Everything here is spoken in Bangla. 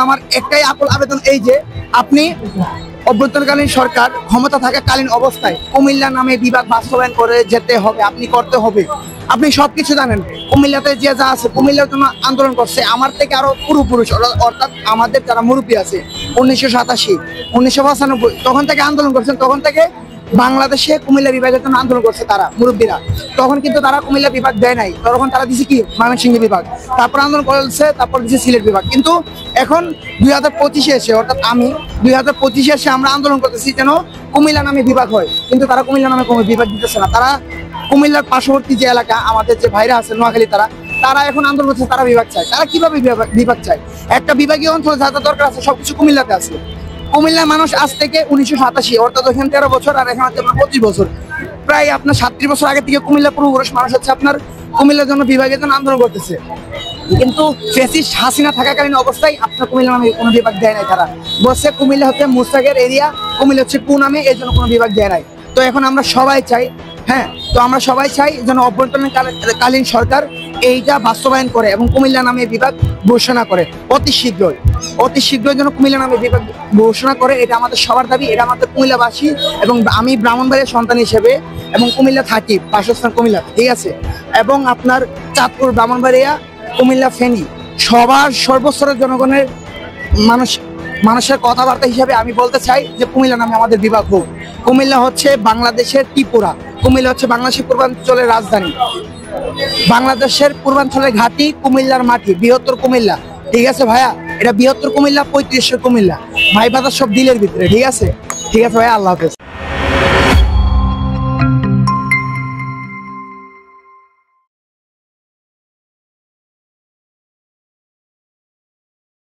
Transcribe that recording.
আমার একটাই আকুল আবেদন এই যে আপনি অভ্যন্তরীণকালীন সরকার ক্ষমতা থাকাকালীন অবস্থায় কুমিল্লা নামে বিভাগ বাস্তবায়ন করে যেতে হবে, আপনি করতে হবে। আপনি সবকিছু জানেন, কুমিল্লাতে যে যা আছে কুমিল্লার জন্য আন্দোলন করছে আমার থেকে আরো পূর্বপুরুষ, অর্থাৎ আমাদের যারা মুরব্বী আছে 1987 1995 তখন থেকে আন্দোলন করছেন। তখন থেকে বাংলাদেশে কুমিল্লা বিভাগের জন্য আন্দোলন করছে তারা মুরব্বীরা। তখন কিন্তু তারা কুমিল্লা বিভাগ দেয় নাই, তখন তারা দিছে কি ময়মনসিংহ বিভাগ, তারপর আন্দোলন করেছে, তারপর দিছে সিলেট বিভাগ। কিন্তু এখন 2025-এ এসে, অর্থাৎ আমি 2025-এ এসে আমরা আন্দোলন করতেছি যেন কুমিল্লা নামে বিভাগ হয়, কিন্তু তারা কুমিল্লা নামে কোনো বিভাগ দিতেছে না। তারা কুমিল্লার পার্শ্ববর্তী যে এলাকা আমাদের যে ভাইরা আছে নোয়াখালী, তারা এখন আন্দোলন করছে, তারা বিভাগ চায়। তারা কিভাবে বিভাগ চায়? একটা বিভাগীয় অঞ্চল যা যা দরকার আছে সবকিছু কুমিল্লাতে আছে। কুমিল্লার মানুষ আজ থেকে 1987, অর্থাৎ ওখানে 13 বছর আর এখন হচ্ছে আপনার 25 বছর, প্রায় আপনার 37 বছর আগে থেকে কুমিল্লা পূর্বপুরুষ মানুষ হচ্ছে আপনার কুমিল্লার জন্য বিভাগের জন্য আন্দোলন করতেছে। কিন্তু ফ্যাসিস্ট হাসিনা থাকাকালীন অবস্থায় আপনার কুমিল্লা নামে কোনো বিভাগ দেয় নাই। তারা বলছে কুমিল্লা হচ্ছে মুস্তাকের এরিয়া, কুমিল্লা হচ্ছে কু নামে, এর জন্য কোনো বিভাগ দেয় নাই। তো এখন আমরা সবাই চাই, আমরা সবাই চাই যেন অভ্যন্তরীণকালীন সরকার এইটা বাস্তবায়ন করে এবং কুমিল্লা নামে বিভাগ ঘোষণা করে অতি শীঘ্রই যেন কুমিল্লা নামে বিভাগ ঘোষণা করে। এটা আমাদের সবার দাবি, এটা আমাদের কুমিল্লাবাসী এবং আমি ব্রাহ্মণবাড়িয়ার সন্তান হিসেবে এবং কুমিল্লা থাকি, বাসস্থান কুমিল্লা, ঠিক আছে, এবং আপনার চাঁদপুর, ব্রাহ্মণবাড়িয়া, কুমিল্লা, ফেনী, সবার সর্বস্তরের জনগণের মানুষের কথাবার্তা হিসাবে আমি বলতে চাই যে কুমিল্লা নামে আমাদের বিভাগ হোক। কুমিল্লা হচ্ছে বাংলাদেশের ত্রিপুরা, কুমিল্লা হচ্ছে বাংলাদেশের পূর্বাঞ্চলের রাজধানী, বাংলাদেশের পূর্বাঞ্চলের ঘাঁটি, কুমিল্লার মাটি, বৃহত্তর কুমিল্লা, ঠিক আছে ভাইয়া, এটা বৃহত্তর কুমিল্লা, 3500 কুমিল্লা, ভাই বাজার সব দিলের ভিতরে, ঠিক আছে ভাইয়া, আল্লাহ হাফেজ।